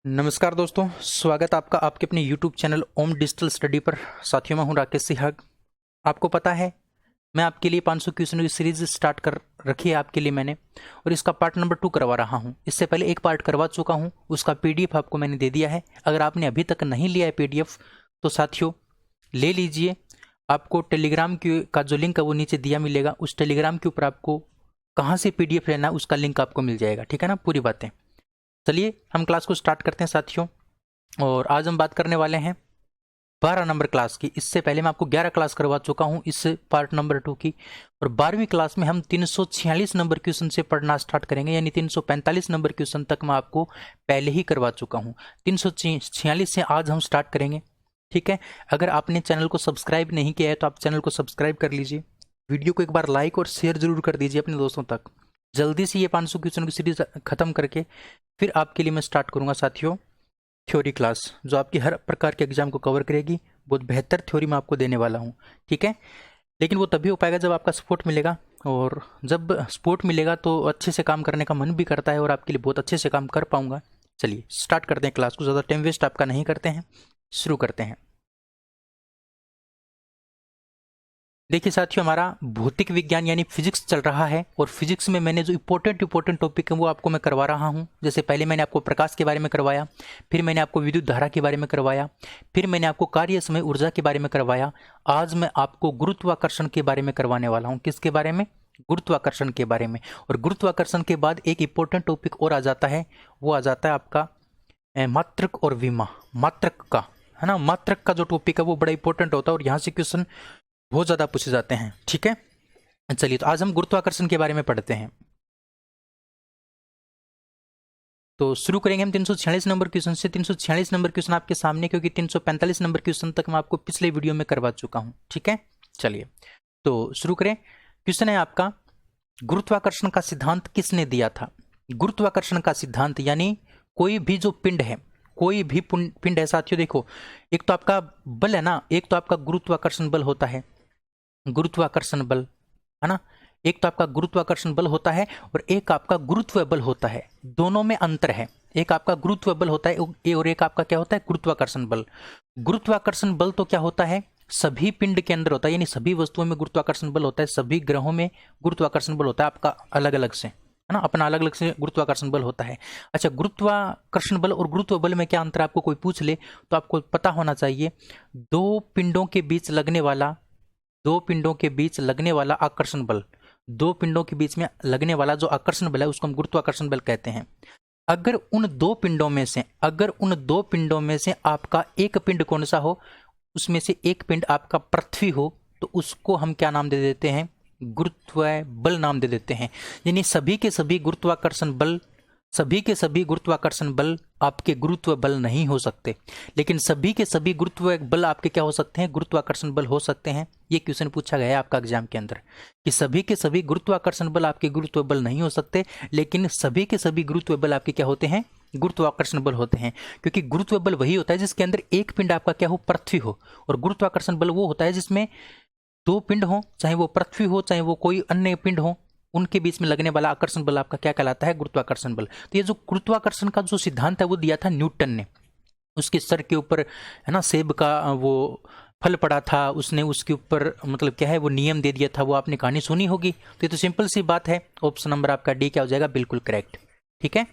नमस्कार दोस्तों, स्वागत आपका आपके अपने YouTube चैनल ओम डिजिटल स्टडी पर। साथियों, मैं हूं राकेश सिहाग। आपको पता है मैं आपके लिए 500 क्वेश्चन की सीरीज स्टार्ट कर रखी है आपके लिए मैंने, और इसका पार्ट नंबर 2 करवा रहा हूं। इससे पहले एक पार्ट करवा चुका हूं, उसका PDF आपको मैंने दे दिया है। अगर आपने अभी तक नहीं लिया है PDF तो साथियों ले लीजिए। आपको टेलीग्राम का जो लिंक है वो नीचे दिया मिलेगा। उस टेलीग्राम के ऊपर आपको कहाँ से PDF लेना है उसका लिंक आपको मिल जाएगा। ठीक है ना, पूरी बातें। चलिए हम क्लास को स्टार्ट करते हैं साथियों। और आज हम बात करने वाले हैं 12 नंबर क्लास की। इससे पहले मैं आपको 11 क्लास करवा चुका हूं इस पार्ट नंबर 2 की, और 12वीं क्लास में हम 346 नंबर क्वेश्चन से पढ़ना स्टार्ट करेंगे, यानी 345 नंबर क्वेश्चन तक मैं आपको पहले ही करवा चुका हूं। 346 से आज हम स्टार्ट करेंगे। ठीक है, अगर आपने चैनल को सब्सक्राइब नहीं किया है तो आप चैनल को सब्सक्राइब कर लीजिए। वीडियो को एक बार लाइक और शेयर जरूर कर दीजिए अपने दोस्तों तक। जल्दी से ये 500 क्वेश्चन की सीरीज खत्म करके फिर आपके लिए मैं स्टार्ट करूंगा साथियों थ्योरी क्लास, जो आपकी हर प्रकार के एग्जाम को कवर करेगी। बहुत बेहतर थ्योरी मैं आपको देने वाला हूं। ठीक है, लेकिन वो तभी हो पाएगा जब आपका सपोर्ट मिलेगा, और जब सपोर्ट मिलेगा तो अच्छे से काम करने का मन भी करता है और आपके लिए बहुत अच्छे से काम कर पाऊंगा। चलिए स्टार्ट करते हैं क्लास को, ज़्यादा टाइम वेस्ट आपका नहीं करते हैं, शुरू करते हैं। देखिए साथियों, हमारा भौतिक विज्ञान यानी फिजिक्स चल रहा है, और फिजिक्स में मैंने जो इंपॉर्टेंट टॉपिक है वो आपको मैं करवा रहा हूं। जैसे पहले मैंने आपको प्रकाश के बारे में करवाया, फिर मैंने आपको विद्युत धारा के बारे में करवाया, फिर मैंने आपको कार्य समय ऊर्जा के बारे में करवाया। आज मैं आपको गुरुत्वाकर्षण के बारे में करवाने वाला हूँ। किसके बारे में? गुरुत्वाकर्षण के बारे में। और गुरुत्वाकर्षण के बाद एक इंपॉर्टेंट टॉपिक और आ जाता है, वो आ जाता है आपका मात्रक और विमा। मात्रक का, है ना, मात्रक का जो टॉपिक है वो बड़ा इंपॉर्टेंट होता है, और यहाँ से क्वेश्चन बहुत ज़्यादा पूछे जाते हैं। ठीक है, चलिए तो आज हम गुरुत्वाकर्षण के बारे में पढ़ते हैं। तो शुरू करेंगे हम 346 नंबर क्वेश्चन से। 346 नंबर क्वेश्चन आपके सामने, क्योंकि 345 नंबर क्वेश्चन तक मैं आपको पिछले वीडियो में करवा चुका हूं। ठीक है, चलिए तो शुरू करें। क्वेश्चन है आपका, गुरुत्वाकर्षण का सिद्धांत किसने दिया था? गुरुत्वाकर्षण का सिद्धांत यानी कोई भी जो पिंड है, कोई भी पिंड है साथियों, देखो एक तो आपका बल है ना, एक तो आपका गुरुत्वाकर्षण बल होता है, गुरुत्वाकर्षण बल, है ना। एक तो आपका गुरुत्वाकर्षण बल होता है और एक आपका गुरुत्व बल होता है। दोनों में अंतर है। एक आपका गुरुत्व बल होता है और एक आपका क्या होता है? गुरुत्वाकर्षण बल। गुरुत्वाकर्षण बल तो क्या होता है? सभी पिंड के अंदर होता है, यानी सभी वस्तुओं में गुरुत्वाकर्षण बल होता है, सभी ग्रहों में गुरुत्वाकर्षण बल होता है आपका अलग अलग से, है ना, अपना अलग अलग से गुरुत्वाकर्षण बल होता है। अच्छा, गुरुत्वाकर्षण बल और गुरुत्व बल में क्या अंतर आपको कोई पूछ ले तो आपको पता होना चाहिए। दो पिंडों के बीच लगने वाला आकर्षण बल, दो पिंडों के बीच में लगने वाला जो आकर्षण बल है उसको हम गुरुत्वाकर्षण बल कहते हैं। अगर उन दो पिंडों में से आपका एक पिंड कौन सा हो, उसमें से एक पिंड आपका पृथ्वी हो, तो उसको हम क्या नाम दे देते हैं? गुरुत्व बल नाम दे देते हैं। यानी सभी के सभी गुरुत्वाकर्षण बल आपके गुरुत्व बल नहीं हो सकते, लेकिन सभी के सभी गुरुत्व बल आपके क्या हो सकते हैं? गुरुत्वाकर्षण बल हो सकते हैं। ये क्वेश्चन पूछा गया है आपका एग्जाम के अंदर कि सभी के सभी गुरुत्वाकर्षण बल आपके गुरुत्व बल नहीं हो सकते, लेकिन सभी के सभी गुरुत्व बल आपके क्या होते हैं? गुरुत्वाकर्षण बल होते हैं। क्योंकि गुरुत्व बल वही होता है जिसके अंदर एक पिंड आपका क्या हो? पृथ्वी हो, और गुरुत्वाकर्षण बल वो होता है जिसमें दो पिंड हो, चाहे वो पृथ्वी हो चाहे वो कोई अन्य पिंड हो, उनके बीच में लगने वाला आकर्षण बल आपका क्या कहलाता है? गुरुत्वाकर्षण बल। तो ये जो गुरुत्वाकर्षण का जो सिद्धांत है वो दिया था न्यूटन ने। उसके सर के ऊपर, है ना, सेब का वो फल पड़ा था, उसने उसके ऊपर मतलब क्या है वो नियम दे दिया था। वो आपने कहानी सुनी होगी। तो ये तो सिंपल सी बात है। ऑप्शन नंबर आपका डी क्या हो जाएगा? बिल्कुल करेक्ट। ठीक है,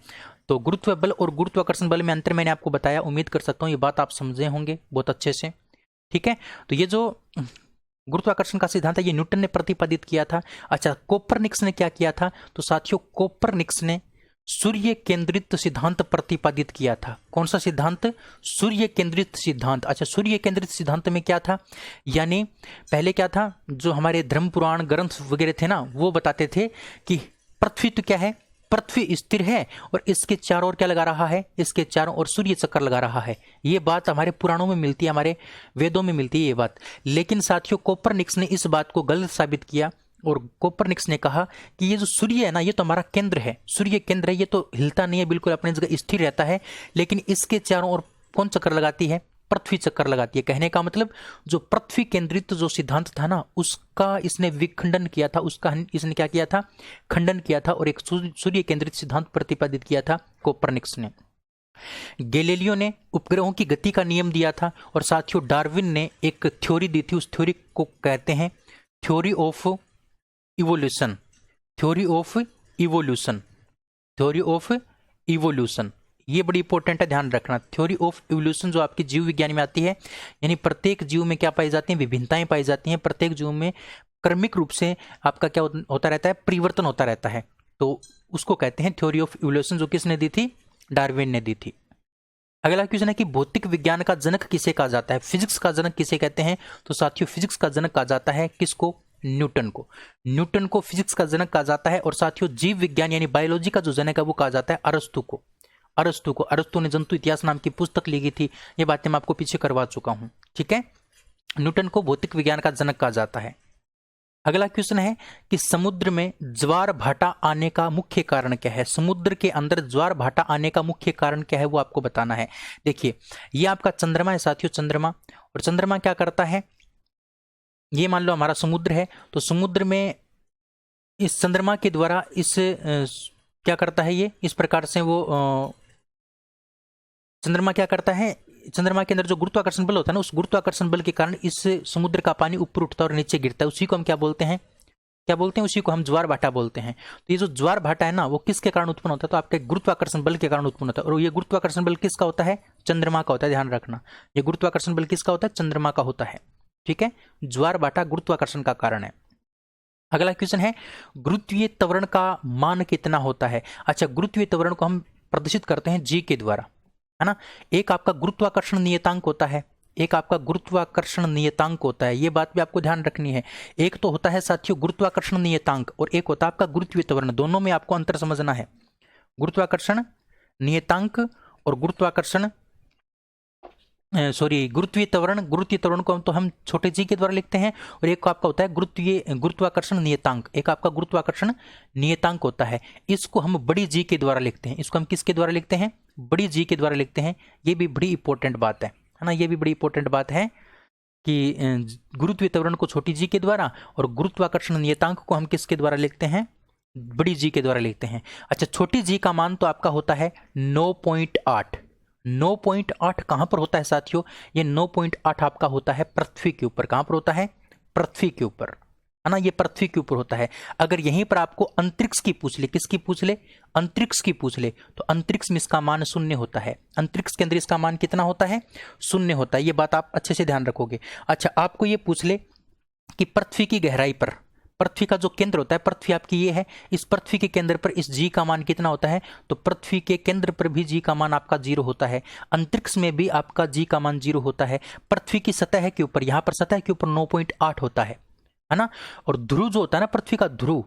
तो गुरुत्व बल और गुरुत्वाकर्षण बल में अंतर मैंने आपको बताया। उम्मीद कर सकता हूँ ये बात आप समझे होंगे बहुत अच्छे से। ठीक है, तो ये जो गुरुत्वाकर्षण का सिद्धांत है ये न्यूटन ने प्रतिपादित किया था। अच्छा, कोपरनिक्स ने क्या किया था? तो साथियों कोपरनिक्स ने सूर्य केंद्रित सिद्धांत प्रतिपादित किया था। कौन सा सिद्धांत? सूर्य केंद्रित सिद्धांत। अच्छा, सूर्य केंद्रित सिद्धांत में क्या था? यानी पहले क्या था, जो हमारे धर्म पुराण ग्रंथ वगैरह थे ना, वो बताते थे कि पृथ्वी तो क्या है? पृथ्वी स्थिर है और इसके चारों ओर क्या लगा रहा है? इसके चारों ओर सूर्य चक्कर लगा रहा है। ये बात हमारे पुराणों में मिलती है, हमारे वेदों में मिलती है ये बात। लेकिन साथियों कोपरनिक्स ने इस बात को गलत साबित किया, और कोपरनिक्स ने कहा कि ये जो सूर्य है ना, ये तो हमारा केंद्र है, सूर्य केंद्र है, ये तो हिलता नहीं है, बिल्कुल अपनी जगह स्थिर रहता है, लेकिन इसके चारों ओर कौन चक्कर लगाती है? पृथ्वी चक्कर लगाती है। कहने का मतलब जो पृथ्वी केंद्रित जो सिद्धांत था ना, उसका इसने विखंडन किया था, उसका इसने क्या किया था? खंडन किया था, और एक सूर्य केंद्रित सिद्धांत प्रतिपादित किया था कोपरनिक्स ने। गैलीलियो ने उपग्रहों की गति का नियम दिया था, और साथियों डार्विन ने एक थ्योरी दी थी, उस थ्योरी को कहते हैं theory of evolution. Theory of evolution, theory of evolution, ये बड़ी इंपॉर्टेंट है, ध्यान रखना। थ्योरी ऑफ इवोल्यूशन जो आपकी जीव विज्ञान में आती है, यानी प्रत्येक जीव में क्या पाई जाती हैं, विभिन्नताएं पाई जाती हैं, प्रत्येक जीव में क्रमिक रूप से आपका क्या होता रहता है, परिवर्तन होता रहता है, तो उसको कहते हैं थ्योरी ऑफ इवोल्यूशन, जो किसने दी थी, डार्विन ने दी थी। अगला क्वेश्चन है कि भौतिक विज्ञान का जनक किसे कहा जाता है, फिजिक्स का जनक किसे कहते हैं, तो साथियों फिजिक्स का जनक कहा जाता है किसको, न्यूटन को। न्यूटन को फिजिक्स का जनक कहा जाता है। और साथियों जीव विज्ञान यानी बायोलॉजी का जो जनक है वो कहा जाता है अरस्तु को। अरस्तु ने जंतु इतिहास नाम की पुस्तक लिखी थी, ये बातें मैं आपको पीछे करवा चुका हूं, ठीक है। न्यूटन को भौतिक विज्ञान का जनक कहा जाता है। अगला क्वेश्चन है कि समुद्र में ज्वार भाटा आने का मुख्य कारण क्या है, समुद्र के अंदर ज्वार भाटा आने का मुख्य कारण क्या है वो आपको बताना है। देखिए ये आपका चंद्रमा है साथियों, चंद्रमा, और चंद्रमा क्या करता है, ये मान लो हमारा समुद्र है, तो समुद्र में इस चंद्रमा के द्वारा इस क्या करता है, ये इस प्रकार से वो चंद्रमा क्या करता है, चंद्रमा के अंदर जो गुरुत्वाकर्षण बल होता है ना, उस गुरुत्वाकर्षण बल के कारण इस समुद्र का पानी ऊपर उठता है और नीचे गिरता है, उसी को हम क्या बोलते हैं, क्या बोलते हैं, उसी को हम ज्वार भाटा बोलते हैं। तो ये जो ज्वार भाटा है ना वो किसके कारण उत्पन्न होता है, तो आपके गुरुत्वाकर्षण बल के कारण उत्पन्न होता है। और ये गुरुत्वाकर्षण बल किसका होता है, चंद्रमा का होता है, ध्यान रखना, ये गुरुत्वाकर्षण बल किसका होता है, चंद्रमा का होता है, ठीक है। ज्वार भाटा गुरुत्वाकर्षण का कारण है। अगला क्वेश्चन है गुरुत्वीय त्वरण का मान कितना होता है। अच्छा, गुरुत्वीय त्वरण को हम प्रदर्शित करते हैं जी के द्वारा, है ना। एक आपका गुरुत्वाकर्षण नियतांक होता है, एक आपका गुरुत्वाकर्षण नियतांक होता है, ये बात भी आपको ध्यान रखनी है। एक तो होता है साथियों गुरुत्वाकर्षण नियतांक और एक होता है आपका गुरुत्वीय त्वरण, दोनों में आपको अंतर समझना है। गुरुत्वाकर्षण नियतांक और गुरुत्वाकर्षण गुरुत्वीय त्वरण को तो हम छोटे जी के द्वारा लिखते हैं, और एक को आपका होता है गुरुत्वाकर्षण नियतांक, एक आपका गुरुत्वाकर्षण नियतांक होता है, इसको हम बड़ी जी के द्वारा लिखते हैं। इसको हम किसके द्वारा लिखते हैं, बड़ी जी के द्वारा लिखते हैं। ये भी बड़ी इंपॉर्टेंट बात है ना, ये भी बड़ी इंपॉर्टेंट बात है कि गुरुत्वीय त्वरण को छोटी जी के द्वारा और गुरुत्वाकर्षण नियतांक को हम किसके द्वारा लिखते हैं, बड़ी जी के द्वारा लिखते हैं। अच्छा, छोटी जी का मान तो आपका होता है 9.8। 9.8 कहां पर होता है साथियों, ये 9.8 आपका होता है पृथ्वी के ऊपर। कहां पर होता है, पृथ्वी के ऊपर, है ना, ये पृथ्वी के ऊपर होता है। अगर यहीं पर आपको अंतरिक्ष की पूछ ले, किसकी पूछ ले, अंतरिक्ष की पूछ ले, तो अंतरिक्ष में इसका मान 0 होता है। अंतरिक्ष के अंदर इसका मान कितना होता है, 0 होता है, ये बात आप अच्छे से ध्यान रखोगे। अच्छा, आपको ये पूछ ले कि पृथ्वी की गहराई पर, पृथ्वी का जो केंद्र होता है, पृथ्वी आपकी ये है, इस पृथ्वी के केंद्र पर इस जी का मान कितना होता है, तो पृथ्वी के केंद्र पर भी जी का मान आपका 0 होता है। अंतरिक्ष में भी आपका जी का मान 0 होता है। पृथ्वी की सतह के ऊपर, यहां पर सतह के ऊपर 9.8 होता है ना। और ध्रुव जो होता है ना, पृथ्वी का ध्रुव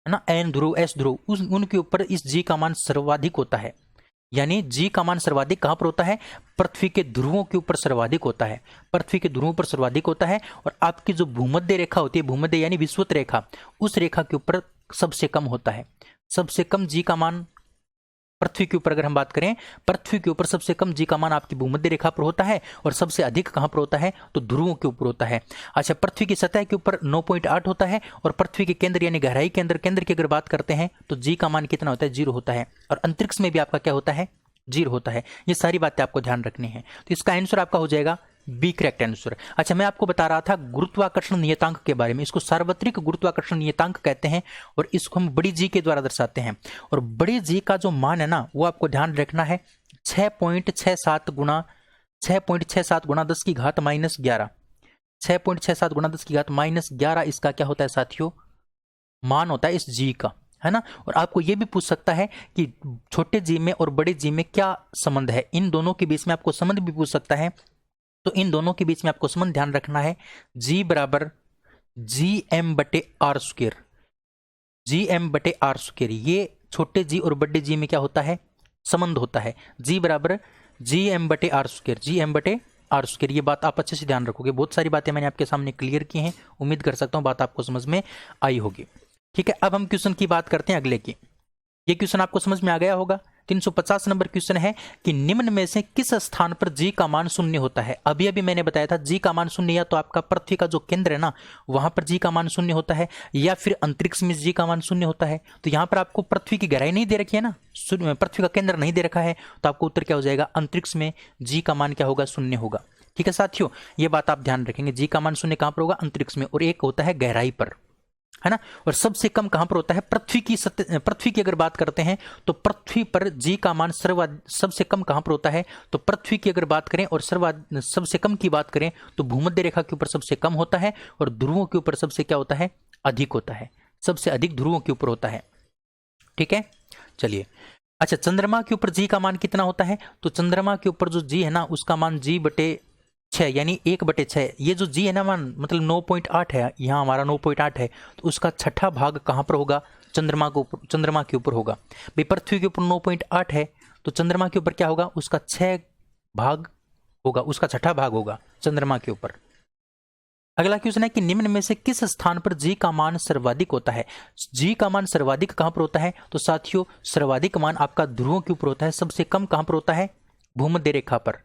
है ना, एन ध्रुव, एस ध्रुव, उनके ऊपर इस जी का मान सर्वाधिक होता है। यानी जी का मान सर्वाधिक कहां पर होता है, पृथ्वी के ध्रुवों के ऊपर सर्वाधिक होता है, पृथ्वी के ध्रुवों पर सर्वाधिक होता है। और आपकी जो भूमध्य रेखा होती है, भूमध्य यानी विषुवत रेखा, उस रेखा के ऊपर सबसे कम होता है। सबसे कम जी का मान पृथ्वी के ऊपर, अगर हम बात करें, पृथ्वी के ऊपर सबसे कम जी का मान आपकी भूमध्य रेखा पर होता है, और सबसे अधिक कहां पर होता है, तो ध्रुवों के ऊपर होता है। अच्छा, पृथ्वी की सतह के ऊपर 9.8 होता है, और पृथ्वी के केंद्र यानी गहराई के अंदर, केंद्र की अगर बात करते हैं तो जी का मान कितना होता है, 0 होता है। और अंतरिक्ष में भी आपका क्या होता है, 0 होता है। ये सारी बातें आपको ध्यान रखनी है। तो इसका आंसर आपका हो जाएगा बी, करेक्ट आंसर। अच्छा, मैं आपको बता रहा था गुरुत्वाकर्षण नियतांक के बारे में। इसको सार्वत्रिक गुरुत्वाकर्षण नियतांक कहते हैं, और इसको हम बड़ी जी के द्वारा दर्शाते हैं। और बड़ी जी का जो मान है ना, वो आपको ध्यान रखना है 6.67 गुणा 6.67 गुणा 10 की घात -11। 6.67 गुणा 10 की घात -11 इसका क्या होता है साथियों, मान होता है इस जी का, है ना। और आपको यह भी पूछ सकता है कि छोटे जी में और बड़े जी में क्या संबंध है, इन दोनों के बीच में आपको संबंध भी पूछ सकता है। तो इन दोनों के बीच में आपको संबंध ध्यान रखना है, G बराबर GM/r²। GM/r², ये छोटे जी और बड़े जी में क्या होता है, संबंध होता है। G बराबर GM/r², GM/r²। ये बात आप अच्छे से ध्यान रखोगे। बहुत सारी बातें मैंने आपके सामने क्लियर की हैं, उम्मीद कर सकता हूं बात आपको समझ में आई होगी। ठीक है, अब हम क्वेश्चन की बात करते हैं अगले की। ये क्वेश्चन आपको समझ में आ गया होगा, 350 नंबर क्वेश्चन है कि निम्न में से किस स्थान पर जी का मान शून्य होता है। अभी अभी मैंने बताया था जी का मान शून्य, या तो आपका पृथ्वी का जो केंद्र है ना वहां पर जी का मान शून्य होता है, या फिर अंतरिक्ष में जी का मान शून्य होता है। तो यहाँ पर आपको पृथ्वी की गहराई नहीं दे रखी है ना, पृथ्वी का केंद्र नहीं दे रखा है, तो आपको उत्तर क्या हो जाएगा, अंतरिक्ष में जी का मान क्या होगा, शून्य होगा। ठीक है साथियों, ये बात आप ध्यान रखेंगे, जी का मान शून्य कहां पर होगा, अंतरिक्ष में, और एक होता है गहराई पर, है ना। और सबसे कम कहां पर होता है, पृथ्वी की अगर बात करते हैं तो पृथ्वी पर जी का मान सबसे कम कहां पर होता है, तो पृथ्वी की अगर बात करें और सबसे कम की बात करें तो भूमध्य रेखा के ऊपर सबसे कम होता है, और ध्रुवों के ऊपर सबसे क्या होता है, अधिक होता है, सबसे अधिक ध्रुवों के ऊपर होता है। ठीक है, चलिए। अच्छा, चंद्रमा के ऊपर जी का मान कितना होता है, तो चंद्रमा के ऊपर जो जी है ना उसका मान जी/6 यानी 1/6। ये जो जी है ना मान मतलब 9.8 है, यहाँ हमारा 9.8 है, तो उसका छठा भाग कहाँ पर होगा, चंद्रमा के ऊपर होगा। भाई पृथ्वी के ऊपर 9.8 है, तो चंद्रमा के ऊपर क्या होगा, उसका 6 भाग होगा, उसका छठा भाग होगा चंद्रमा के ऊपर। अगला क्वेश्चन है कि निम्न में से किस स्थान पर जी का मान सर्वाधिक होता है। जी का मान सर्वाधिक कहां पर होता है, तो साथियों सर्वाधिक मान आपका ध्रुवों के ऊपर होता है, सबसे कम कहां पर होता है, भूमध्य रेखा पर।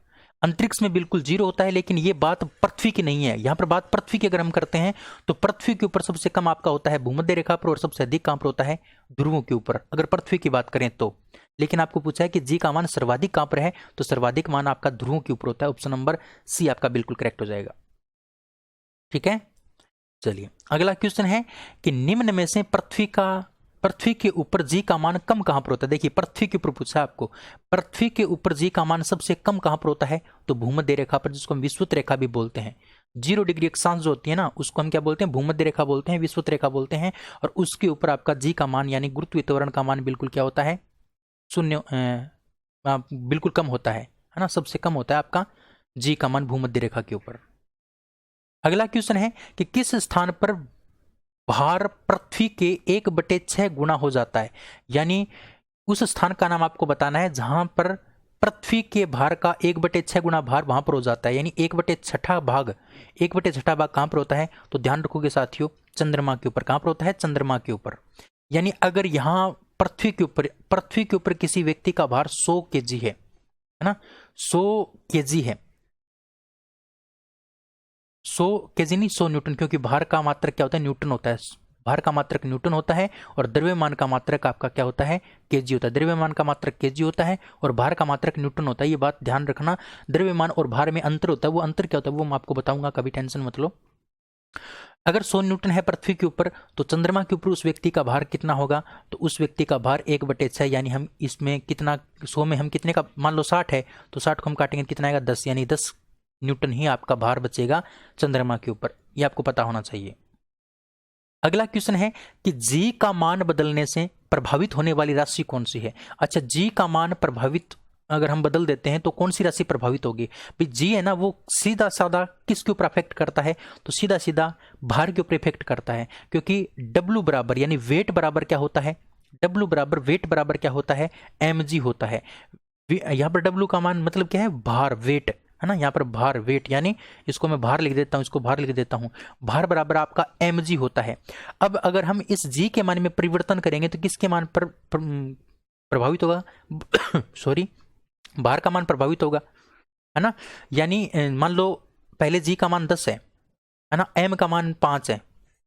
अंतरिक्ष में बिल्कुल जीरो होता है, लेकिन ये बात पृथ्वी की नहीं है। यहां पर बात पृथ्वी की अगर हम करते हैं तो पृथ्वी के ऊपर सबसे कम आपका होता है भूमध्य रेखा पर, और सबसे अधिक कहां पर होता है, ध्रुवों के ऊपर, अगर पृथ्वी की बात करें तो। लेकिन आपको पूछा है कि जी का मान सर्वाधिक कहां पर है, तो सर्वाधिक मान आपका ध्रुवों के ऊपर होता है। ऑप्शन नंबर सी आपका बिल्कुल करेक्ट हो जाएगा। ठीक है, चलिए अगला क्वेश्चन है कि निम्न में से पृथ्वी के ऊपर जी का मान कम कहां पर होता है। देखिए पृथ्वी के ऊपर पूछा आपको, पृथ्वी के ऊपर जी का मान सबसे कम कहां पर होता है, तो भूमध्य रेखा पर, जिसको हम विषुवत रेखा भी बोलते हैं। 0 डिग्री अक्षांश जो होती है ना उसको हम क्या बोलते हैं, भूमध्य रेखा बोलते हैं, विषुवत रेखा बोलते हैं। और उसके ऊपर आपका जी का मान यानी गुरुत्वीय त्वरण का मान बिल्कुल क्या होता है, शून्य, बिल्कुल कम होता है ना, सबसे कम होता है आपका जी का मान भूमध्य रेखा के ऊपर। अगला क्वेश्चन है कि किस स्थान पर भार पृथ्वी के 1/6 गुना हो जाता है। यानी उस स्थान का नाम आपको बताना है जहां पर पृथ्वी के भार का 1/6 गुना भार वहां पर हो जाता है, यानी 1/6 भाग कहां पर होता है, तो ध्यान रखोगे साथियों, चंद्रमा के ऊपर। कहां पर होता है, चंद्रमा के ऊपर। यानी अगर यहां पृथ्वी के ऊपर किसी व्यक्ति का भार 100 kg है ना, 100 kg है, 100 kg नहीं 100 न्यूटन, क्योंकि भार का मात्रक क्या होता है, न्यूटन होता है। भार का मात्रक न्यूटन होता है, और द्रव्यमान का मात्रक आपका क्या होता है, केजी होता है। द्रव्यमान का मात्रक केजी होता है और भार का मात्रक न्यूटन होता है। ये बात ध्यान रखना, द्रव्यमान और भार में अंतर होता है। वो अंतर क्या होता है वो मैं आपको बताऊंगा, कभी टेंशन मत लो। अगर 100 न्यूटन है पृथ्वी के ऊपर, तो चंद्रमा के ऊपर उस व्यक्ति का भार कितना होगा, तो उस व्यक्ति का भार 1/6, यानी हम इसमें कितना, 100 में हम कितने का, मान लो 60 है, तो 60 को हम काटेंगे कितना आएगा, 10, यानी 10 न्यूटन ही आपका भार बचेगा चंद्रमा के ऊपर। ये आपको पता होना चाहिए। अगला क्वेश्चन है कि जी का मान बदलने से प्रभावित होने वाली राशि कौन सी है। अच्छा, जी का मान प्रभावित अगर हम बदल देते हैं तो कौन सी राशि प्रभावित होगी। भाई जी है ना वो सीधा साधा किसके ऊपर अफेक्ट करता है, तो सीधा सीधा भार के ऊपर इफेक्ट करता है, क्योंकि W बराबर यानी वेट बराबर क्या होता है, W बराबर वेट बराबर क्या होता है, mg होता है। यहाँ पर W का मान मतलब क्या है, भार, वेट है ना, यहाँ पर भार, वेट, यानी इसको मैं भार लिख देता हूँ, इसको भार लिख देता हूँ, भार बराबर आपका mg होता है। अब अगर हम इस g के मान में परिवर्तन करेंगे तो किसके मान पर प्रभावित होगा सॉरी, भार का मान प्रभावित होगा, है ना। यानी मान लो पहले g का मान 10 है ना, m का मान 5 है,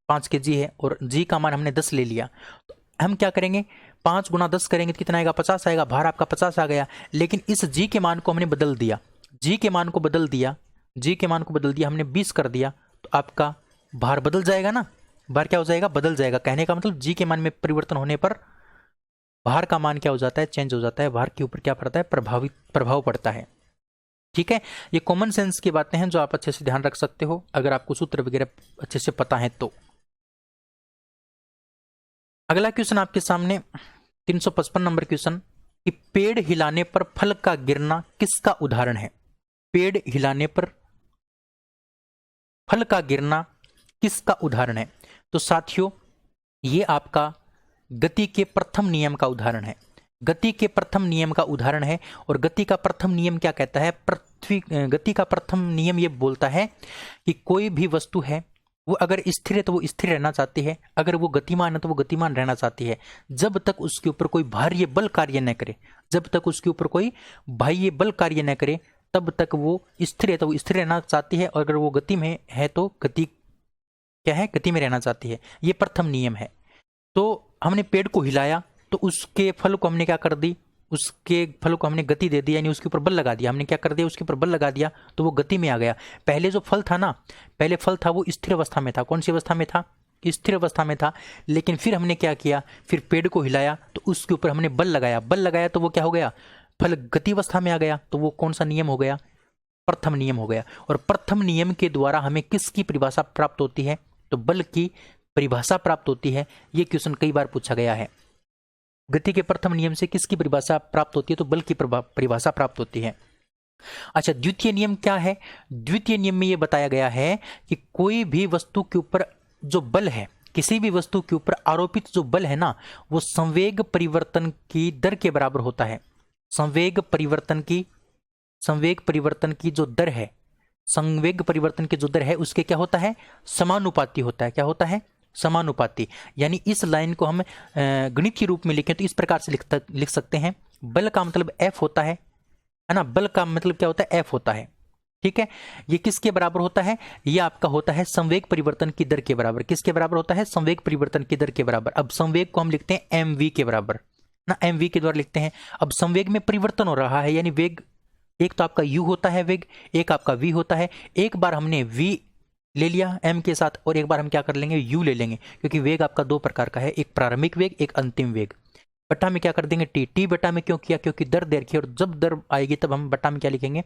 5 kg है, और g का मान हमने 10 ले लिया, तो हम क्या करेंगे, 5 गुना 10 करेंगे तो कितना आएगा, 50 आएगा, भार आपका 50 आ गया। लेकिन इस g के मान को हमने बदल दिया, g के मान को बदल दिया हमने 20 कर दिया, तो आपका भार बदल जाएगा ना, भार क्या हो जाएगा, बदल जाएगा। कहने का मतलब g के मान में परिवर्तन होने पर भार का मान क्या हो जाता है, चेंज हो जाता है, भार के ऊपर क्या पड़ता है, प्रभाव पड़ता है। ठीक है, ये कॉमन सेंस की बातें हैं जो आप अच्छे से ध्यान रख सकते हो अगर आपको सूत्र वगैरह अच्छे से पता है तो। अगला क्वेश्चन आपके सामने 355 नंबर क्वेश्चन कि पेड़ हिलाने पर फल का गिरना किसका उदाहरण है। पेड़ हिलाने पर फल का गिरना किसका उदाहरण है, तो साथियों ये आपका गति के प्रथम नियम का उदाहरण है। गति के प्रथम नियम का उदाहरण है, और गति का प्रथम नियम क्या कहता है, गति का प्रथम नियम ये बोलता है कि कोई भी वस्तु है वो अगर स्थिर है तो वो स्थिर रहना चाहती है, अगर वो गतिमान है तो वो गतिमान रहना चाहती है। जब तक उसके ऊपर कोई बाह्य बल कार्य न करे, जब तक उसके ऊपर कोई बाह्य बल कार्य न करे, तब तक वो स्थिर है तो वो स्थिर रहना चाहती है, और अगर वो गति में है तो गति क्या है, गति में रहना चाहती है। ये प्रथम नियम है। तो हमने पेड़ को हिलाया तो उसके फल को हमने क्या कर दी, उसके फल को हमने गति दे दी, यानी उसके ऊपर बल लगा दिया। हमने क्या कर दिया, उसके ऊपर बल लगा दिया तो वो गति में आ गया। पहले जो फल था ना, पहले फल था वो स्थिर अवस्था में था। कौन सी अवस्था में था, स्थिर अवस्था में था। लेकिन फिर हमने क्या किया, फिर पेड़ को हिलाया तो उसके ऊपर हमने बल लगाया, बल लगाया तो वो क्या हो गया, फल गति अवस्था में आ गया। तो वो कौन सा नियम हो गया, प्रथम नियम हो गया। और प्रथम नियम के द्वारा हमें किसकी परिभाषा प्राप्त होती है, तो बल की परिभाषा प्राप्त होती है। ये क्वेश्चन कई बार पूछा गया है। गति के प्रथम नियम से किसकी परिभाषा प्राप्त होती है, तो बल की परिभाषा प्राप्त होती है। अच्छा, द्वितीय नियम क्या है, द्वितीय नियम में यह बताया गया है कि कोई भी वस्तु के ऊपर जो बल है, किसी भी वस्तु के ऊपर आरोपित जो बल है ना, वो संवेग परिवर्तन की दर के बराबर होता है। संवेग परिवर्तन की जो दर है, संवेग परिवर्तन की जो दर है उसके क्या होता है, समानुपाती होता है। क्या होता है, समानुपाती। यानी इस लाइन को हम गणितीय रूप में लिखें तो इस प्रकार से लिख सकते हैं, बल का मतलब F होता है ना, बल का मतलब क्या होता है, F होता है। ठीक है, ये किसके बराबर होता है, ये आपका होता है संवेग परिवर्तन की दर के बराबर। किसके बराबर होता है, संवेग परिवर्तन की दर के बराबर। अब संवेग को हम लिखते हैं mv के बराबर ना, mv के द्वारा लिखते हैं। अब संवेग में परिवर्तन हो रहा है, यानी वेग, एक तो आपका u होता है वेग, एक आपका v होता है। एक बार हमने v ले लिया m के साथ, और एक बार हम क्या कर लेंगे, u ले लेंगे, क्योंकि वेग आपका दो प्रकार का है, एक प्रारंभिक वेग, एक अंतिम वेग। बट्टा में क्या कर देंगे, t बट्टा में क्यों किया, क्योंकि दर दे रखी है, और जब दर आएगी तब हम बट्टा में क्या लिखेंगे,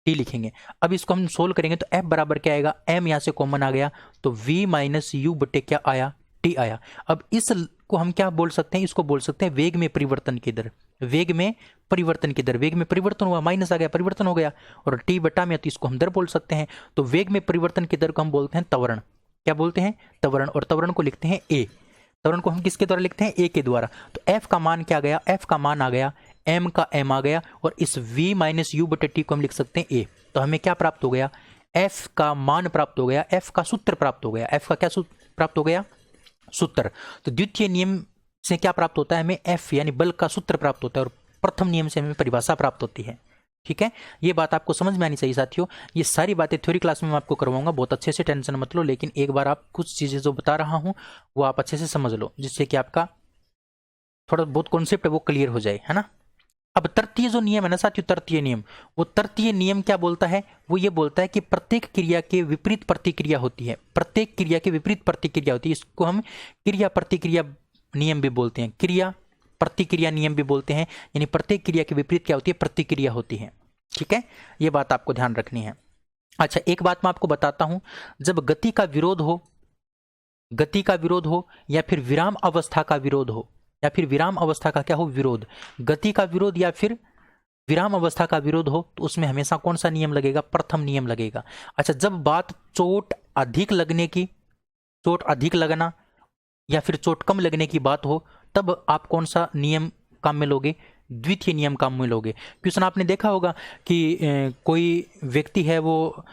t लिखेंगे। अब इसको हम सोल्व करेंगे तो f बराबर क्या आएगा, m यहाँ से कॉमन आ गया तो v माइनस यू बटे क्या आया, t आया। अब इस को हम क्या बोल सकते हैं, इसको बोल सकते हैं वेग में परिवर्तन की दर। वेग में परिवर्तन की दर, वेग में परिवर्तन हुआ, माइनस आ गया, परिवर्तन हो गया, और टी बटा में तो इसको हम दर बोल सकते हैं। तो वेग में परिवर्तन की दर को हम बोलते हैं त्वरण। क्या बोलते हैं, त्वरण। और त्वरण को लिखते हैं ए। त्वरण को हम किसके द्वारा लिखते हैं, ए के द्वारा। तो एफ का मान क्या गया, एफ का मान आ गया, एम का एम आ गया, और इस वी माइनस यू बटे टी को हम लिख सकते हैं ए। तो हमें क्या प्राप्त हो गया, एफ का मान प्राप्त हो गया, एफ का सूत्र प्राप्त हो गया। एफ का क्या सूत्र प्राप्त हो गया, सूत्र। तो द्वितीय नियम से क्या प्राप्त होता है, हमें एफ यानी बल का सूत्र प्राप्त होता है, और प्रथम नियम से हमें परिभाषा प्राप्त होती है। ठीक है, ये बात आपको समझ में आनी चाहिए साथियों। ये सारी बातें थ्योरी क्लास में मैं आपको करवाऊंगा, बहुत अच्छे से, टेंशन मत लो। लेकिन एक बार आप कुछ चीज़ें जो बता रहा हूँ वो आप अच्छे से समझ लो, जिससे कि आपका थोड़ा बहुत कॉन्सेप्ट है वो क्लियर हो जाए, है ना। अब तृतीय जो नियम है ना साथियों, तृतीय नियम, वो तृतीय नियम क्या बोलता है, वो ये बोलता है कि प्रत्येक क्रिया के विपरीत प्रतिक्रिया होती है। प्रत्येक क्रिया के विपरीत प्रतिक्रिया होती है, इसको हम क्रिया प्रतिक्रिया नियम भी बोलते हैं, क्रिया प्रतिक्रिया नियम भी बोलते हैं। यानी प्रत्येक क्रिया के विपरीत क्या होती है, प्रतिक्रिया होती है। ठीक है, ये बात आपको ध्यान रखनी है। अच्छा, एक बात मैं आपको बताता हूं, जब गति का विरोध हो, गति का विरोध हो, या फिर विराम अवस्था का विरोध हो, या फिर विराम अवस्था का क्या हो, विरोध, गति का विरोध या फिर विराम अवस्था का विरोध हो, तो उसमें हमेशा कौन सा नियम लगेगा, प्रथम नियम लगेगा। अच्छा, जब बात चोट अधिक लगने की, चोट अधिक लगना या फिर चोट कम लगने की बात हो, तब आप कौन सा नियम काम में लोगे, द्वितीय नियम काम में लोगे। क्वेश्चन आपने देखा होगा कि कोई व्यक्ति है, वो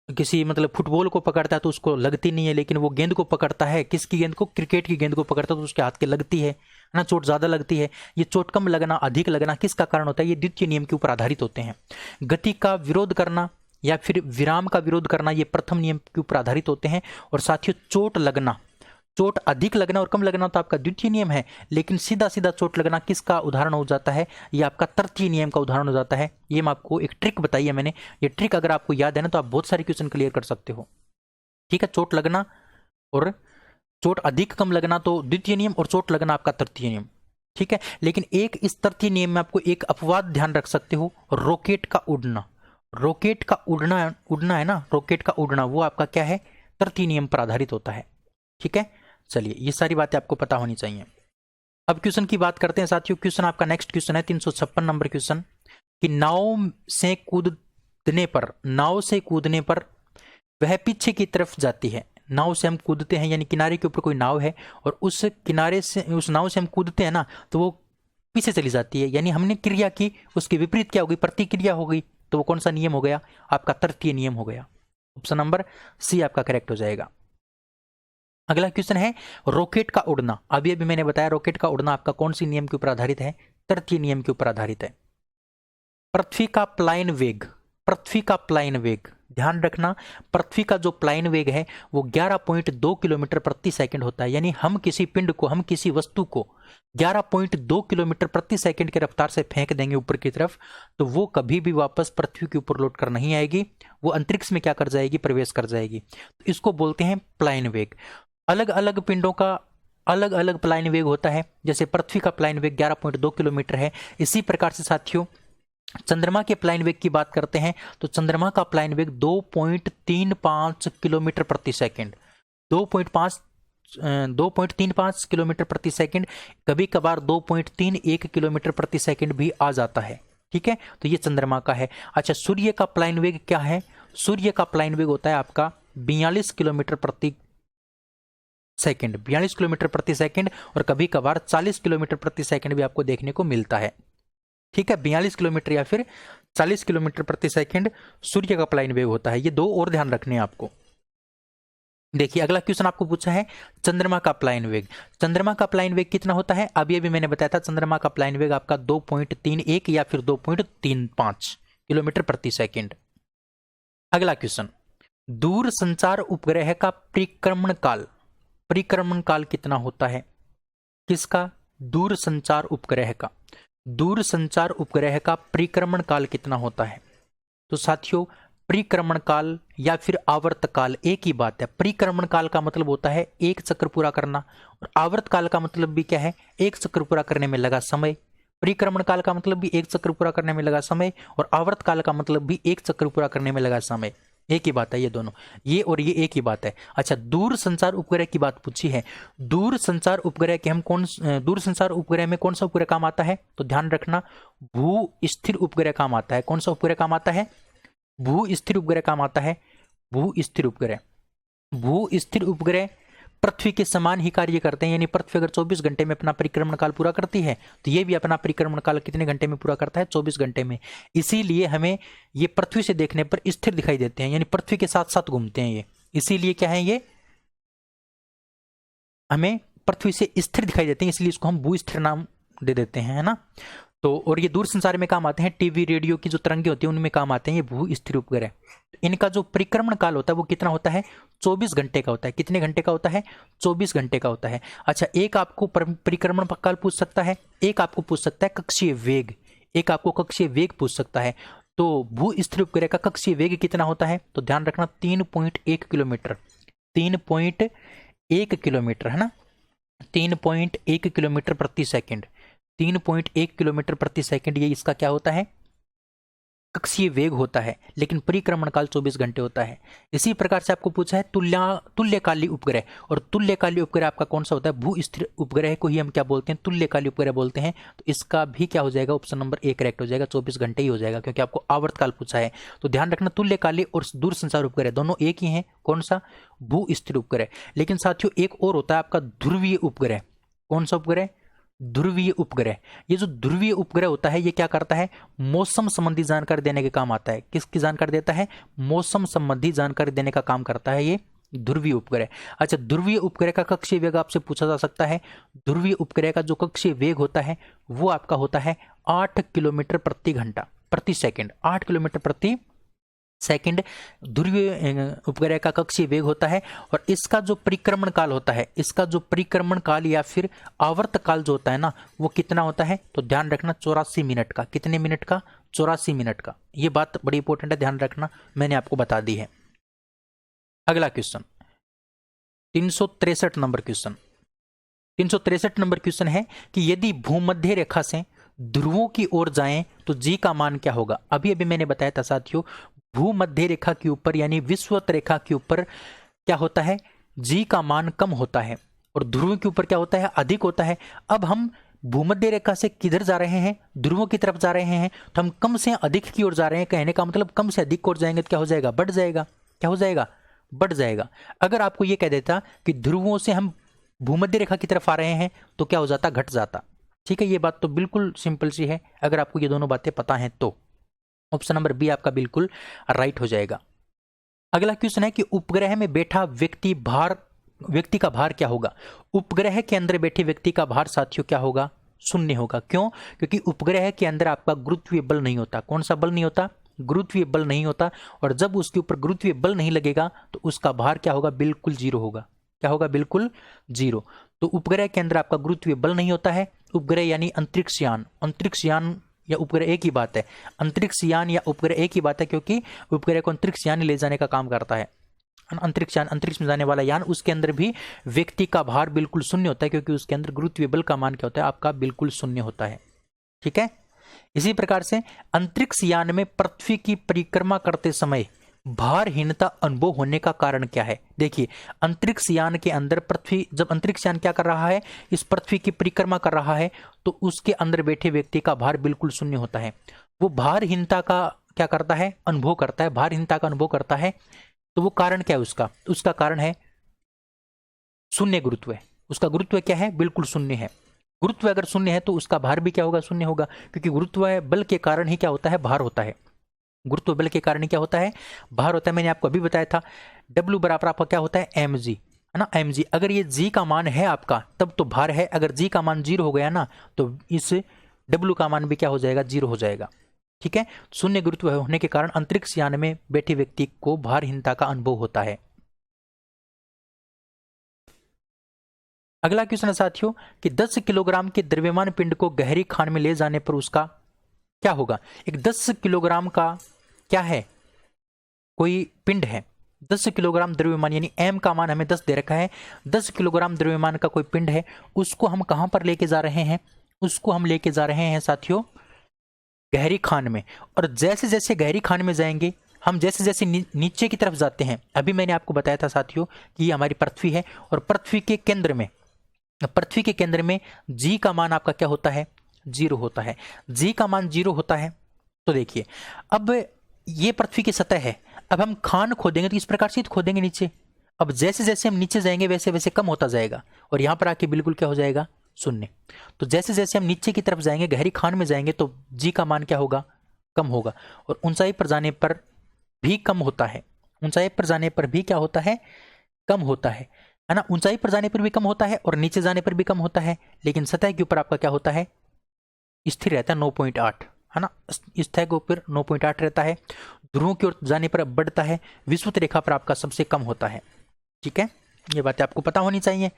किसी मतलब फुटबॉल को पकड़ता है तो उसको लगती नहीं है, लेकिन वो गेंद को पकड़ता है, किसकी गेंद को, क्रिकेट की गेंद को पकड़ता है तो उसके हाथ के लगती है ना, चोट ज़्यादा लगती है। ये चोट कम लगना, अधिक लगना किसका कारण होता है, ये द्वितीय नियम के ऊपर आधारित होते हैं। गति का विरोध करना या फिर विराम का विरोध करना, ये प्रथम नियम के ऊपर आधारित होते हैं। और साथियों, चोट लगना, चोट अधिक लगना और कम लगना तो आपका द्वितीय नियम है, लेकिन सीधा सीधा चोट लगना किसका उदाहरण हो जाता है, ये आपका तृतीय नियम का उदाहरण हो जाता है। ये मैं आपको एक ट्रिक बताई है मैंने, ये ट्रिक अगर आपको याद है ना तो आप बहुत सारे क्वेश्चन क्लियर कर सकते हो। ठीक है, चोट लगना और चोट अधिक कम लगना तो द्वितीय नियम, और चोट लगना आपका तृतीय नियम। ठीक है, लेकिन एक इस तृतीय नियम में आपको एक अपवाद ध्यान रख सकते हो, रॉकेट का उड़ना। रॉकेट का उड़ना, उड़ना है ना, रॉकेट का उड़ना, वो आपका क्या है, तृतीय नियम पर आधारित होता है। ठीक है, चलिए, ये सारी बातें आपको पता होनी चाहिए। अब क्वेश्चन की बात करते हैं साथियों। क्वेश्चन आपका नेक्स्ट क्वेश्चन है 356 नंबर क्वेश्चन, कि नाव से कूदने पर, नाव से कूदने पर वह पीछे की तरफ जाती है। नाव से हम कूदते हैं, यानी किनारे के ऊपर कोई नाव है और उस किनारे से, उस नाव से हम कूदते हैं ना, तो वो पीछे चली जाती है, यानी हमने क्रिया की, उसके विपरीत क्या होगी, प्रतिक्रिया हो गई। तो वो कौन सा नियम हो गया, आपका तृतीय नियम हो गया। ऑप्शन नंबर सी आपका करेक्ट हो जाएगा। अगला क्वेश्चन है रॉकेट का उड़ना। अभी अभी मैंने बताया रॉकेट का उड़ना आपका कौन सी नियम के ऊपर आधारित है? तृतीय नियम के ऊपर आधारित है। पृथ्वी का प्लायन वेग, पृथ्वी का प्लायन वेग, ध्यान रखना, पृथ्वी का जो प्लायन वेग है वो 11.2 किलोमीटर प्रति सेकंड होता है। यानी हम किसी पिंड को, हम किसी वस्तु को 11.2 किलोमीटर प्रति सेकंड की रफ्तार से फेंक देंगे ऊपर की तरफ, तो वो कभी भी वापस पृथ्वी के ऊपर लौट कर नहीं आएगी, वो अंतरिक्ष में क्या कर जाएगी? प्रवेश कर जाएगी। तो इसको बोलते हैं प्लायन वेग। अलग अलग पिंडों का अलग अलग प्लायन वेग होता है। जैसे पृथ्वी का प्लायन वेग 11.2 किलोमीटर है, इसी प्रकार से साथियों चंद्रमा के प्लायन वेग की बात करते हैं तो चंद्रमा का प्लायन वेग 2.35 किलोमीटर प्रति सेकंड, 2.35 किलोमीटर प्रति सेकंड, कभी कभार 2.31 किलोमीटर प्रति सेकंड भी आ जाता है। ठीक है, तो ये चंद्रमा का है। अच्छा, सूर्य का प्लायन वेग क्या है? सूर्य का प्लायन वेग होता है आपका 42 किलोमीटर प्रति सेकंड, 42 किलोमीटर प्रति सेकंड, और कभी कभार 40 किलोमीटर प्रति सेकंड भी आपको देखने को मिलता है। ठीक है, 42 किलोमीटर या फिर 40 किलोमीटर प्रति सेकंड सूर्य का प्लायन वेग होता है। ये दो और ध्यान रखने हैं आपको। देखिए अगला क्वेश्चन आपको पूछा है चंद्रमा का प्लायन वेग। चंद्रमा का प्लायन वेग कितना होता है? अभी अभी मैंने बताया था चंद्रमा का प्लायन वेग आपका 2.31 या फिर 2.35 किलोमीटर प्रति सेकंड। अगला क्वेश्चन, दूर संचार उपग्रह का परिक्रमण काल, परिक्रमण काल कितना होता है? किसका? दूर संचार उपग्रह का। दूर संचार उपग्रह का परिक्रमण काल कितना होता है? तो साथियों परिक्रमण काल या फिर आवर्त काल एक ही बात है। परिक्रमण काल का मतलब होता है एक चक्र पूरा करना, और आवर्त काल का मतलब भी क्या है? एक चक्र पूरा करने में लगा समय। परिक्रमण काल का मतलब भी एक चक्र पूरा करने में लगा समय, और आवर्त काल का मतलब भी एक चक्र पूरा करने में लगा समय। एक ही बात है ये दोनों, ये और ये एक ही बात है। अच्छा, दूर संचार उपग्रह की बात पूछी है। दूर संचार उपग्रह के हम दूर संचार उपग्रह में कौन सा उपग्रह काम आता है? तो ध्यान रखना, भू स्थिर उपग्रह काम आता है। कौन सा उपग्रह काम आता है? भू स्थिर उपग्रह काम आता है। भू स्थिर उपग्रह, भू स्थिर उपग्रह पृथ्वी के समान ही कार्य करते हैं। यानी पृथ्वी अगर 24 घंटे में अपना परिक्रमण काल पूरा करती है तो ये भी अपना परिक्रमण काल कितने घंटे में पूरा करता है? 24 घंटे में। इसीलिए हमें ये पृथ्वी से देखने पर स्थिर दिखाई देते हैं, यानी पृथ्वी के साथ साथ घूमते हैं ये। इसीलिए क्या है, ये हमें पृथ्वी से स्थिर दिखाई देते हैं, इसलिए इसको हम भू स्थिर नाम दे देते हैं, है ना। तो और ये दूर संचार में काम आते हैं, टीवी रेडियो की जो तरंगे होती हैं उनमें काम आते हैं ये भू स्थिर उपग्रह। इनका जो परिक्रमण काल होता है वो कितना होता है? 24 घंटे का होता है। कितने घंटे का होता है? 24 घंटे का होता है। अच्छा, एक आपको परिक्रमण काल पूछ सकता है, एक आपको पूछ सकता है कक्षीय वेग, एक आपको कक्षीय वेग पूछ सकता है। तो भू स्थिर उपग्रह का कक्षीय वेग कितना होता है? तो ध्यान रखना 3.1 किलोमीटर, 3.1 किलोमीटर, है ना, 3.1 किलोमीटर प्रति सेकंड, 3.1 किलोमीटर प्रति सेकंड ये इसका क्या होता है? कक्षीय वेग होता है। लेकिन परिक्रमण काल 24 घंटे होता है। इसी प्रकार से आपको पूछा है तुल्यकाली उपग्रह, और तुल्यकाली उपग्रह आपका कौन सा होता है? भू स्थिर उपग्रह को ही हम क्या बोलते हैं? तुल्यकाली उपग्रह बोलते हैं। तो इसका भी क्या हो जाएगा? ऑप्शन नंबर ए करेक्ट हो जाएगा, 24 घंटे ही हो जाएगा, क्योंकि आपको आवर्त काल पूछा है। तो ध्यान रखना तुल्यकाली और दूर संचार उपग्रह दोनों एक ही हैं। कौन सा? भू स्थिर उपग्रह। लेकिन साथियों एक और होता है आपका ध्रुवीय उपग्रह। कौन सा उपग्रह? ध्रुवीय उपग्रह। ये जो ध्रुवीय उपग्रह होता है ये क्या करता है? मौसम संबंधी जानकारी देने के काम आता है। किसकी जानकारी देता है? मौसम संबंधी जानकारी देने का काम करता है ये ध्रुवीय उपग्रह। अच्छा, ध्रुवीय उपग्रह का कक्षीय वेग आपसे पूछा जा सकता है। ध्रुवीय उपग्रह का जो कक्षीय वेग होता है वो आपका होता है 8 किलोमीटर प्रति घंटा प्रति सेकंड, 8 किलोमीटर प्रति सेकंड ध्रुवीय उपग्रह का कक्षीय वेग होता है। और इसका जो परिक्रमण काल होता है, इसका जो परिक्रमण काल या फिर आवर्त काल जो होता है ना, वो कितना होता है? तो ध्यान रखना 84 मिनट का। कितने मिनट का? 84 मिनट का। ये बात बड़ी इंपॉर्टेंट है, ध्यान रखना, मैंने आपको बता दी है। अगला question 363 number question. 363 number question है कि यदि भूमध्य रेखा से ध्रुवों की ओर जाएं तो जी का मान क्या होगा? अभी अभी मैंने बताया था साथियों, भूमध्य रेखा के ऊपर यानी विषुवत रेखा के ऊपर क्या होता है? जी का मान कम होता है, और ध्रुवों के ऊपर क्या होता है? अधिक होता है। अब हम भूमध्य रेखा से किधर जा रहे हैं? ध्रुवों की तरफ जा रहे हैं, तो हम कम से अधिक की ओर जा रहे हैं। कहने का मतलब कम से अधिक की ओर जाएंगे तो क्या हो जाएगा? बढ़ जाएगा। क्या हो जाएगा? बढ़ जाएगा। अगर आपको ये कह देता कि ध्रुवों से हम भूमध्य रेखा की तरफ आ रहे हैं तो क्या हो जाता? घट जाता। ठीक है, ये बात तो बिल्कुल सिंपल सी है अगर आपको ये दोनों बातें पता हैं तो। ऑप्शन नंबर बी आपका बिल्कुल राइट हो जाएगा। अगला क्वेश्चन है कि उपग्रह में बैठा व्यक्ति भार व्यक्ति का भार क्या होगा? उपग्रह के अंदर बैठे व्यक्ति का भार साथियों क्या होगा? शून्य होगा। क्यों? क्योंकि उपग्रह के अंदर आपका गुरुत्वीय बल नहीं होता। कौन सा बल नहीं होता? गुरुत्वीय बल नहीं होता। और जब उसके ऊपर गुरुत्वीय बल नहीं लगेगा तो उसका भार क्या होगा? बिल्कुल जीरो होगा। क्या होगा? बिल्कुल जीरो। तो उपग्रह के अंदर आपका गुरुत्वीय बल नहीं होता है। उपग्रह यानी अंतरिक्ष यान, अंतरिक्ष यान या उपग्रह एक ही बात है। अंतरिक्ष यान या उपग्रह एक ही बात है, क्योंकि उपग्रह को अंतरिक्ष यान ले जाने का काम करता है। अंतरिक्ष यान, अंतरिक्ष में जाने वाला यान, उसके अंदर भी व्यक्ति का भार बिल्कुल शून्य होता है, क्योंकि उसके अंदर गुरुत्वीय बल का मान क्या होता है? आपका बिल्कुल शून्य होता है। ठीक है। इसी प्रकार से अंतरिक्ष यान में पृथ्वी की परिक्रमा करते समय भारहीनता अनुभव होने का कारण क्या है? देखिए, अंतरिक्ष यान के अंदर पृथ्वी, जब अंतरिक्ष यान क्या कर रहा है? इस पृथ्वी की परिक्रमा कर रहा है, तो उसके अंदर बैठे व्यक्ति का भार बिल्कुल शून्य होता है। वो भारहीनता का क्या करता है? अनुभव करता है, भारहीनता का अनुभव करता है। तो वो कारण क्या है उसका? उसका कारण है शून्य गुरुत्व। उसका गुरुत्व क्या है? बिल्कुल शून्य है। गुरुत्व अगर शून्य है तो उसका भार भी क्या होगा? शून्य होगा, क्योंकि गुरुत्व बल के कारण ही क्या होता है? भार होता है। गुरुत्व बल के कारण ही क्या होता है? भार होता है। मैंने आपको अभी बताया था W बराबर आपका क्या होता है? mg, है ना, mg। अगर ये g का मान है आपका तब तो भार है। अगर g का मान 0 हो गया ना तो इस W का मान भी क्या हो जाएगा? 0 हो जाएगा। ठीक है। शून्य गुरुत्व होने के कारण अंतरिक्ष यान में बैठे व्यक्ति को भारहीनता का अनुभव होता है। अगला क्वेश्चन है साथियों कि 10 किलोग्राम के द्रव्यमान पिंड को गहरी खान में ले जाने पर उसका क्या होगा? एक 10 किलोग्राम का क्या है? कोई पिंड है, 10 किलोग्राम द्रव्यमान, यानी m का मान हमें 10 दे रखा है। 10 किलोग्राम द्रव्यमान का कोई पिंड है, उसको हम कहां पर लेके जा रहे हैं? उसको हम लेके जा रहे हैं साथियों गहरी खान में। और जैसे जैसे गहरी खान में जाएंगे, हम जैसे जैसे नीचे की तरफ जाते हैं, अभी मैंने आपको बताया था साथियों कि ये हमारी पृथ्वी है और पृथ्वी के केंद्र में g का मान आपका क्या होता है? 0 होता है। g का मान 0 होता है। तो देखिए, अब ये पृथ्वी की सतह है। अब हम खान खोदेंगे तो इस प्रकार से खोदेंगे नीचे। अब जैसे जैसे हम नीचे जाएंगे वैसे वैसे कम होता जाएगा और यहां पर आके बिल्कुल क्या हो जाएगा? शून्य। तो जैसे जैसे हम नीचे की तरफ जाएंगे, गहरी खान में जाएंगे, तो जी का मान क्या होगा? कम होगा। और ऊंचाई पर जाने पर भी कम होता है। ऊंचाई पर जाने पर भी क्या होता है? कम होता है ना। ऊंचाई पर जाने पर भी कम होता है और नीचे जाने पर भी कम होता है, लेकिन सतह के ऊपर आपका क्या होता है? स्थिर रहता है 9.8, है ना। सतह के ऊपर 9.8 रहता है। ध्रुवों की ओर जाने पर बढ़ता है। विषुवत रेखा पर आपका सबसे कम होता है। ठीक है, ये बातें आपको पता होनी चाहिए।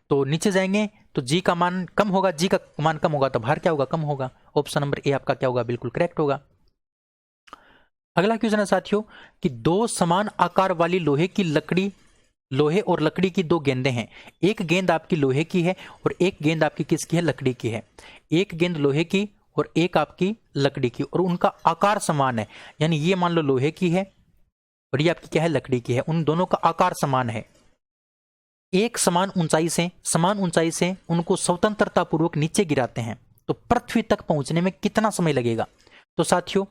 तो नीचे जाएंगे तो जी का मान कम होगा, जी का मान कम होगा तो भार क्या होगा? कम होगा। ऑप्शन नंबर ए आपका क्या होगा? बिल्कुल करेक्ट होगा। अगला क्वेश्चन है साथियों कि 2 समान आकार वाली लोहे और लकड़ी की 2 गेंदें हैं। एक गेंद आपकी लोहे की है और एक गेंद आपकी किसकी है? लकड़ी की है। एक गेंद लोहे की और एक आपकी लकड़ी की, और उनका आकार समान है। यानी ये मान लो लोहे की है और ये आपकी क्या है? लकड़ी की है। उन दोनों का आकार समान है। एक समान ऊंचाई से उनको स्वतंत्रता पूर्वक नीचे गिराते हैं तो पृथ्वी तक पहुंचने में कितना समय लगेगा? तो साथियों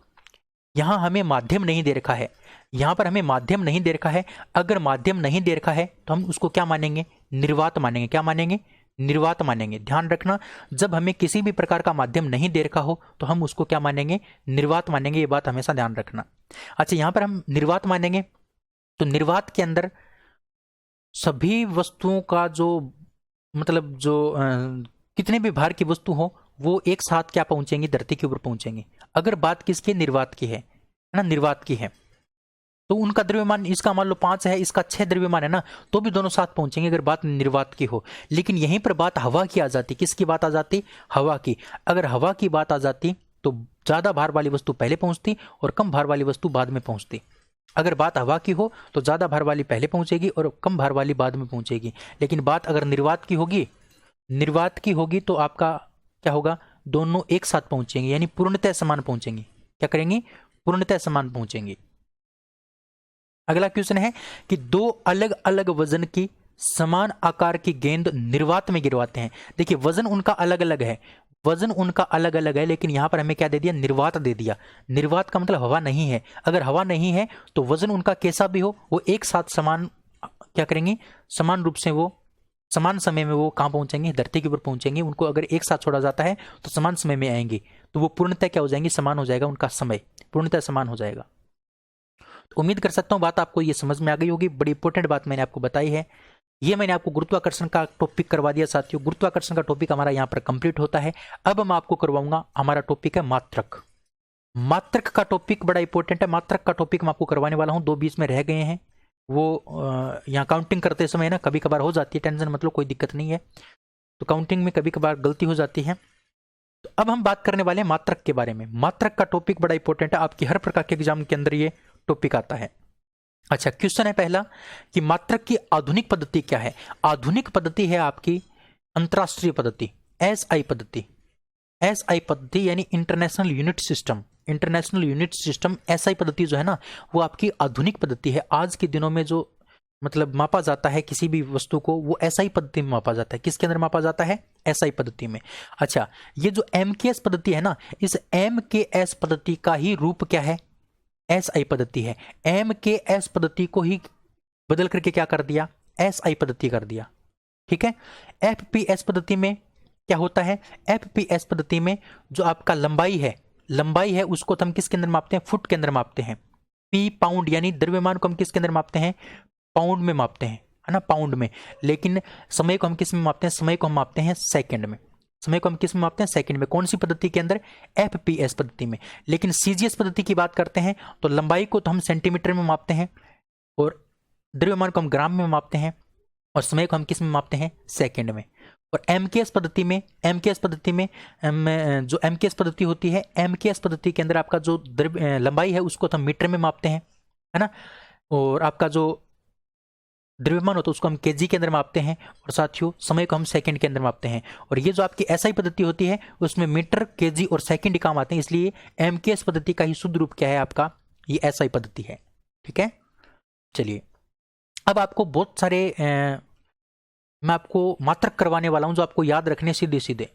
यहां हमें माध्यम नहीं दे रखा है। यहां पर हमें माध्यम नहीं दे रखा है। अगर माध्यम नहीं दे रखा है तो हम उसको क्या मानेंगे? निर्वात मानेंगे। क्या मानेंगे? निर्वात मानेंगे। ध्यान रखना, जब हमें किसी भी प्रकार का माध्यम नहीं दे रखा हो तो हम उसको क्या मानेंगे? निर्वात मानेंगे। ये बात हमेशा ध्यान रखना। अच्छा, यहां पर हम निर्वात मानेंगे तो निर्वात के अंदर सभी वस्तुओं का जो मतलब जो कितने भी भार की वस्तु हो वो एक साथ क्या पहुंचेंगी? धरती के ऊपर पहुंचेंगे। अगर बात किसकी? निर्वात की है ना, निर्वात की है, तो उनका द्रव्यमान, इसका मान लो 5 है, इसका 6 द्रव्यमान है ना, तो भी दोनों साथ पहुंचेंगे अगर बात निर्वात की हो। लेकिन यहीं पर बात हवा की आ जाती। किसकी बात आ जाती? हवा की। अगर हवा की बात आ जाती तो ज्यादा भार वाली वस्तु पहले पहुंचती और कम भार वाली वस्तु बाद में पहुंचती। अगर बात हवा की हो तो ज्यादा भार वाली पहले पहुंचेगी और कम भार वाली बाद में पहुंचेगी। लेकिन बात अगर निर्वात की होगी तो आपका क्या होगा? दोनों एक साथ पहुंचेंगे, यानी पूर्णतः समान पहुंचेंगे। क्या करेंगी? पूर्णतः समान पहुंचेंगे। अगला क्वेश्चन है कि 2 अलग अलग वजन की समान आकार की गेंद निर्वात में गिरवाते हैं। देखिए, वजन उनका अलग अलग है, लेकिन यहां पर हमें क्या दे दिया? निर्वात दे दिया। निर्वात का मतलब हवा नहीं है। अगर हवा नहीं है तो वजन उनका कैसा भी हो वो एक साथ समान क्या करेंगे? समान रूप से वो समान समय में वो कहां पहुंचेंगे? धरती के ऊपर पहुंचेंगे। उनको अगर एक साथ छोड़ा जाता है तो समान समय में आएंगे, तो वो पूर्णतः क्या हो जाएंगे? समान हो जाएगा। उनका समय पूर्णतः समान हो जाएगा। तो उम्मीद कर सकता हूं बात आपको ये समझ में आ गई होगी। बड़ी इंपॉर्टेंट बात मैंने आपको बताई है। ये मैंने आपको गुरुत्वाकर्षण का टॉपिक करवा दिया साथियों। गुरुत्वाकर्षण का टॉपिक हमारा यहाँ पर कंप्लीट होता है। अब मैं आपको करवाऊंगा, हमारा टॉपिक है मात्रक। मात्रक का टॉपिक बड़ा इंपॉर्टेंट है। मात्रक का टॉपिक मैं आपको करवाने वाला हूँ। 2 बीच में रह गए हैं, वो यहाँ काउंटिंग करते समय ना कभी कभार हो जाती है, टेंशन मतलब कोई दिक्कत नहीं है, तो काउंटिंग में कभी कभार गलती हो जाती है। तो अब हम बात करने वाले हैं मात्रक के बारे में। मात्रक का टॉपिक बड़ा इंपॉर्टेंट है, आपकी हर प्रकार के एग्जाम के अंदर ये टॉपिक आता है। अच्छा, क्वेश्चन है पहला कि मात्रक की आधुनिक पद्धति क्या है। आधुनिक पद्धति है आपकी अंतरराष्ट्रीय पद्धति, एसआई पद्धति। एसआई पद्धति यानी international unit system. International unit system SI पद्धति जो है ना, वो आपकी आधुनिक पद्धति है। आज के दिनों में जो मतलब मापा जाता है किसी भी वस्तु को, वो एसआई पद्धति में मापा जाता है। किसके अंदर मापा जाता है? एसआई पद्धति में। अच्छा, ये जो एमकेएस पद्धति है ना, इस एमकेएस पद्धति का ही रूप क्या है? एसआई पद्धति है। एमकेएस पद्धति को ही बदल करके क्या कर दिया? एसआई पद्धति कर दिया। ठीक है। एफपीएस पद्धति में क्या होता है? एफपीएस पद्धति में जो आपका लंबाई है उसको तो हम किसके अंदर मापते हैं? फुट के अंदर मापते हैं। पी पाउंड यानी द्रव्यमान को हम किसके अंदर मापते हैं? पाउंड में मापते हैं, है ना, पाउंड में। लेकिन समय को हम किस में मापते हैं? समय को हम मापते हैं सेकंड में। समय को हम किस में मापते हैं? सेकंड में। कौन सी पद्धति के अंदर? एफपीएस पद्धति में। लेकिन सीजीएस पद्धति की बात करते हैं तो लंबाई को तो हम सेंटीमीटर में मापते हैं और द्रव्यमान को हम ग्राम में मापते हैं और समय को हम किस में मापते हैं? सेकंड में। और एमकेएस पद्धति में जो एमकेएस पद्धति होती है, एमकेएस पद्धति के अंदर आपका जो लंबाई है उसको तो हम मीटर में मापते हैं, है ना, और आपका जो द्रव्यमान होता है उसको हम केजी के अंदर मापते हैं और साथियों समय को हम सेकंड के अंदर मापते हैं। और ये जो आपकी एसआई पद्धति होती है उसमें मीटर, केजी और सेकंड ही काम आते हैं, इसलिए एमकेएस पद्धति का ही शुद्ध रूप क्या है आपका? ये एसआई पद्धति है। ठीक है। चलिए, अब आपको बहुत सारे मैं आपको मात्रक करवाने वाला हूं जो आपको याद रखने सीधे सीधे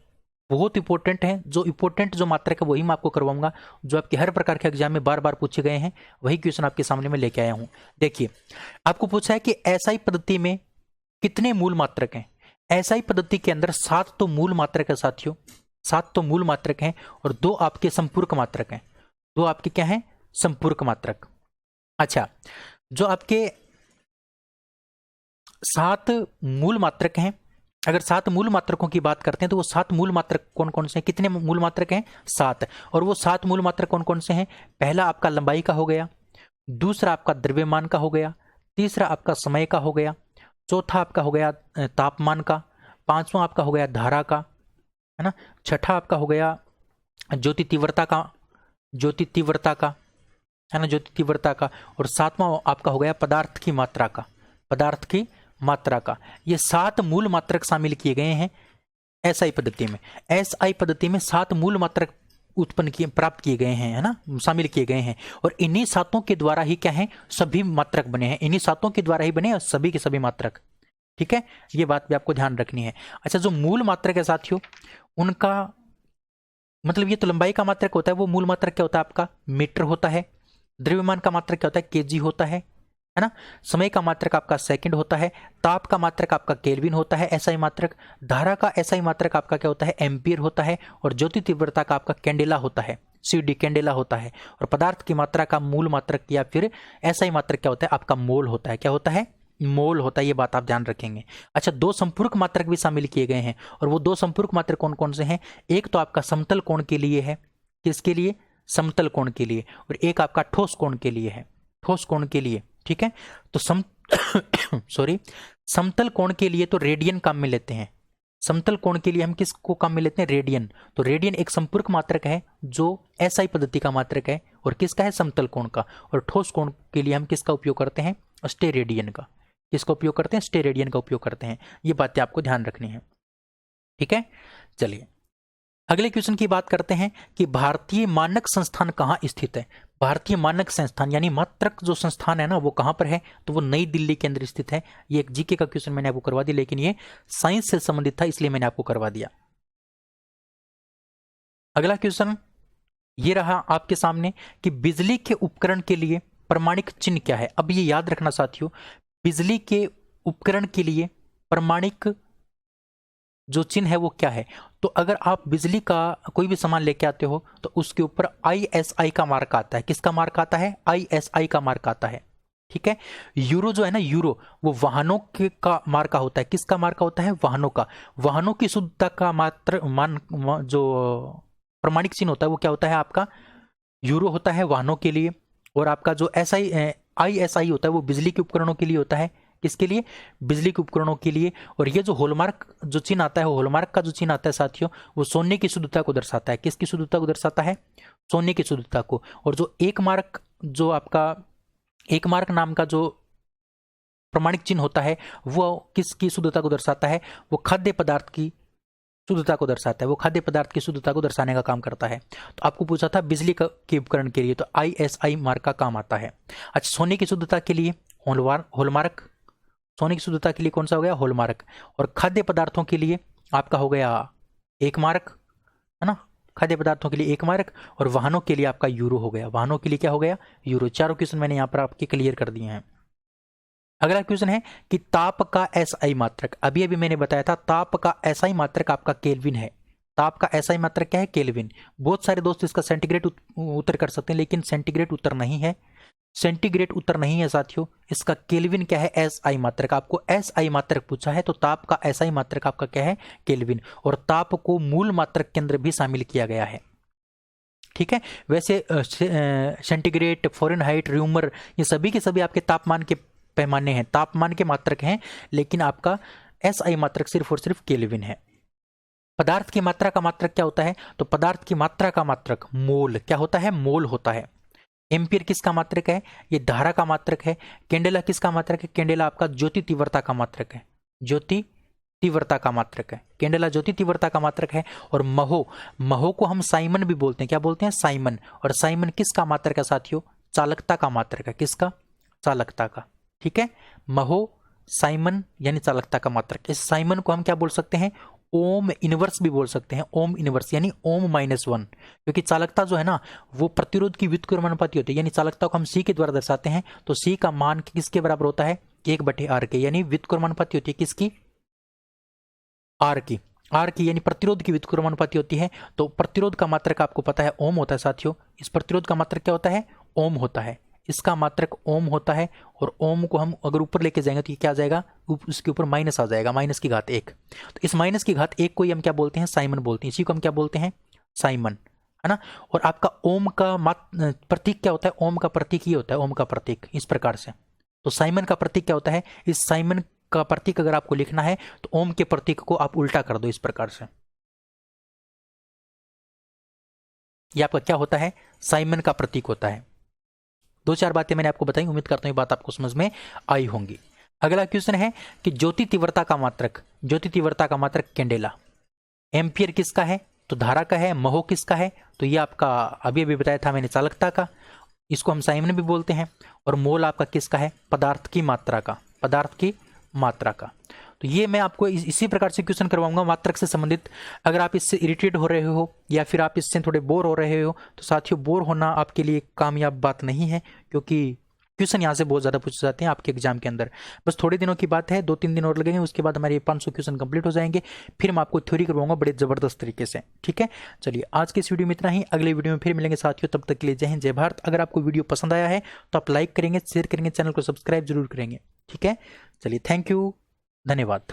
बहुत इंपॉर्टेंट है। जो इंपॉर्टेंट जो मात्रक है वही मैं आपको करवाऊंगा, जो आपके हर प्रकार के एग्जाम में बार बार पूछे गए हैं, वही क्वेश्चन आपके सामने में लेके आया हूं। देखिए, आपको पूछा है कि एसआई पद्धति में कितने मूल मात्रक हैं? एसआई पद्धति के अंदर 7 तो मूल मात्रक है साथियों, 7 तो मूल मात्रक हैं और 2 आपके संपूरक मात्रक हैं। 2 आपके क्या हैं? संपूरक मात्रक। अच्छा, जो आपके 7 मूल मात्रक हैं, अगर 7 मूल मात्रकों की बात करते हैं तो वो 7 मूल मात्रक कौन कौन से हैं? कितने मूल मात्रक हैं? 7। और वो 7 मूल मात्रक कौन कौन से हैं? पहला आपका लंबाई का हो गया, दूसरा आपका द्रव्यमान का हो गया, तीसरा आपका समय का हो गया, चौथा आपका हो गया तापमान का, पांचवा आपका हो गया धारा का, है ना, छठा आपका हो गया ज्योति तीव्रता का, है ना, ज्योति तीव्रता का, और सातवां आपका हो गया पदार्थ की मात्रा का। ये 7 मूल मात्रक शामिल किए गए हैं एसआई पद्धति में। एसआई पद्धति में 7 मूल मात्रक प्राप्त किए गए हैं, है ना, शामिल किए गए हैं। और इन्हीं 7 के द्वारा ही क्या है? सभी मात्रक बने हैं। इन्हीं 7 के द्वारा ही बने और सभी के सभी मात्रक। ठीक है, ये बात भी आपको ध्यान रखनी है। अच्छा, जो मूल मात्रक है साथियों, उनका मतलब ये तो लंबाई का मात्रक होता है, वो मूल मात्रक क्या होता है आपका? मीटर होता है। द्रव्यमान का मात्रक क्या होता है? केजी होता है ना। समय का मात्रक आपका सेकंड होता है। ताप का मात्रक आपका केल्विन होता है, एसआई मात्रक। धारा का एसआई मात्रक आपका क्या होता है? एम्पियर होता है। और ज्योति तीव्रता का आपका कैंडेला होता है, सीडी कैंडेला होता है। और पदार्थ की मात्रा का मूल मात्रक या फिर एसआई मात्रक क्या होता है? आपका मोल होता है। क्या होता है? मोल होता है। ये बात आप ध्यान रखेंगे। अच्छा, 2 संपूरक मात्रक भी शामिल किए गए हैं, और वो 2 संपूरक मात्रक कौन कौन से हैं? एक तो आपका समतल कोण के लिए है। किसके लिए? समतल कोण के लिए। और एक आपका ठोस कोण के लिए है, ठोस कोण के लिए। ठीक है, तो समतल कोण के लिए तो रेडियन काम में लेते हैं। समतल कोण के लिए हम किसको काम में लेते हैं? रेडियन। तो रेडियन एक संपूरक मात्रक है जो एसआई पद्धति का मात्रक है, और किसका है? समतल कोण का। और ठोस कोण के लिए हम किसका उपयोग करते हैं? स्टेरेडियन का। किसका उपयोग करते हैं? स्टेरेडियन का उपयोग करते हैं। ये बातें आपको ध्यान रखनी है। ठीक है, चलिए अगले क्वेश्चन की बात करते हैं कि भारतीय मानक संस्थान कहाँ स्थित है। भारतीय मानक संस्थान यानी मात्रक जो संस्थान है ना, वो कहां पर है? तो वो नई दिल्ली के अंदर स्थित है। ये एक जीके का क्वेश्चन मैंने आपको करवा दिया, लेकिन ये साइंस से संबंधित था इसलिए मैंने आपको करवा दिया। अगला क्वेश्चन ये रहा आपके सामने कि बिजली के उपकरण के लिए प्रमाणिक चिन्ह क्या है। अब ये याद रखना साथियों, बिजली के उपकरण के लिए प्रमाणिक जो चिन्ह है वो क्या है। तो अगर आप बिजली का कोई भी सामान लेके आते हो तो उसके ऊपर आईएसआई का मार्क आता है। किसका मार्क आता है? आईएसआई का मार्क आता है। ठीक है। यूरो जो है ना, यूरो वो वाहनों के का मार्का होता है। किसका मार्का होता है? वाहनों का। वाहनों की शुद्धता का जो प्रमाणिक चिन्ह होता है वो क्या होता है आपका? यूरो होता है वाहनों के लिए। और आपका जो ISI होता है वो बिजली के उपकरणों के लिए होता है। किसके लिए? बिजली के उपकरणों के लिए। और ये जो हॉलमार्क जो चिन्ह आता है, वो हॉलमार्क का जो चिन्ह आता है साथियों, वो सोने की शुद्धता को दर्शाता है। किसकी शुद्धता को दर्शाता है? सोने की शुद्धता को। और जो एक मार्क, जो आपका एक मार्क नाम का जो प्रमाणिक चिन्ह होता है, वो किसकी शुद्धता को दर्शाता है? वो खाद्य पदार्थ की शुद्धता को दर्शाता है। वो खाद्य पदार्थ की शुद्धता को दर्शाने का काम करता है। तो आपको पूछा था बिजली के उपकरण के लिए, तो ISI मार्क का काम आता है। अच्छा, सोने की शुद्धता के लिए हॉलमार्क। सोने की शुद्धता के लिए कौन सा हो गया? हॉलमार्क। और खाद्य पदार्थों के लिए आपका हो गया एक मार्क, है ना। खाद्य पदार्थों के लिए एक मार्क। और वाहनों के लिए आपका यूरो हो गया। वाहनों के लिए क्या हो गया? यूरो। चारों क्वेश्चन मैंने यहाँ पर आपके क्लियर कर दिए हैं। अगला क्वेश्चन है कि ताप का SI मात्रक। अभी अभी मैंने बताया था ताप का SI मात्रक आपका केल्विन है। ताप का SI मात्रक क्या है? केल्विन। बहुत सारे दोस्त इसका सेंटीग्रेड उत्तर कर सकते हैं, लेकिन सेंटीग्रेड उत्तर नहीं है। सेंटीग्रेड उत्तर नहीं है साथियों। इसका केल्विन क्या है? SI मात्रक। आपको SI मात्रक पूछा है तो ताप का SI मात्रक आपका क्या है? केल्विन। और ताप को मूल मात्रक के अंदर भी शामिल किया गया है। ठीक है। वैसे सेंटीग्रेड, फ़ारेनहाइट, र्यूमर, ये सभी के सभी आपके तापमान के पैमाने हैं, तापमान के मात्रक हैं, लेकिन आपका SI मात्रक सिर्फ और सिर्फ केल्विन है। पदार्थ की मात्रा का मात्रक क्या होता है? तो पदार्थ की मात्रा का मात्रक मोल क्या होता है? मोल होता है। एम्पियर किसका मात्रक है? ये धारा का मात्रक है। कैंडेला किसका मात्रक है? कैंडेला आपका ज्योति तीव्रता का मात्रक है। ज्योति तीव्रता का मात्रक है। कैंडेला ज्योति तीव्रता का मात्रक है। और महो को हम साइमन भी बोलते हैं। क्या बोलते हैं? साइमन। और साइमन किसका मात्रक है साथियों? चालकता का मात्रक है। किसका? चालकता का। ठीक है। महो, साइमन यानी चालकता का मात्रक। इस साइमन को हम क्या बोल सकते हैं? ओम इनवर्स भी बोल सकते हैं। ओम इनवर्स यानी ओम -1, क्योंकि चालकता जो है ना वो प्रतिरोध की व्युत्क्रमानुपाती होती है। यानी चालकता को हम C के द्वारा दर्शाते हैं, तो C का मान किसके बराबर होता है? 1/R के। यानी व्युत्क्रमानुपाती होती है किसकी? R की। R की यानी प्रतिरोध की व्युत्क्रमानुपाती होती है। तो प्रतिरोध का मात्रक आपको पता है ओम होता है साथियों। इस प्रतिरोध का मात्रक क्या होता है? ओम होता है। इसका मात्रक ओम होता है। और ओम को हम अगर ऊपर लेके जाएंगे तो ये क्या आ जाएगा? उसके ऊपर माइनस आ जाएगा, -1। तो इस -1 को ही हम क्या बोलते हैं? साइमन बोलते हैं। इसी को हम क्या बोलते हैं? साइमन, है ना। और आपका ओम का प्रतीक क्या होता है? ओम का प्रतीक ये होता है, ओम का प्रतीक इस प्रकार से। तो साइमन का प्रतीक क्या होता है? इस साइमन का प्रतीक अगर आपको लिखना है तो ओम के प्रतीक को आप उल्टा कर दो इस प्रकार से। ये आपका क्या होता है? साइमन का प्रतीक होता है। 2-4 बातें मैंने आपको बताई, उम्मीद करता हूँ ये बात आपको समझ में आई होंगी। अगला क्वेश्चन है कि ज्योति तीव्रता का मात्रक। ज्योति तीव्रता का मात्रक कैंडेला। एम्पियर किसका है? तो धारा का है। महो किसका है? तो ये आपका अभी अभी बताया था मैंने, चालकता का। इसको हम साइमन भी बोलते हैं। और मोल आपका किसका है? पदार्थ की मात्रा का। पदार्थ की मात्रा का। तो ये मैं आपको इसी प्रकार से क्वेश्चन करवाऊंगा मात्रक से संबंधित। अगर आप इससे इरिटेट हो रहे हो या फिर आप इससे थोड़े बोर हो रहे हो तो साथियों, बोर होना आपके लिए कामयाब बात नहीं है, क्योंकि क्वेश्चन यहाँ से बहुत ज़्यादा पूछे जाते हैं आपके एग्जाम के अंदर। बस थोड़े दिनों की बात है, 2-3 दिन और लगेंगे, उसके बाद हमारे 500 क्वेश्चन कंप्लीट हो जाएंगे। फिर मैं आपको थ्योरी करवाऊंगा बड़े ज़बरदस्त तरीके से। ठीक है। चलिए, आज के इस वीडियो में इतना ही। अगले वीडियो में फिर मिलेंगे साथियों। तब तक के लिए जय हिंद, जय भारत। अगर आपको वीडियो पसंद आया है तो आप लाइक करेंगे, शेयर करेंगे, चैनल को सब्सक्राइब जरूर करेंगे। ठीक है। चलिए, थैंक यू, धन्यवाद।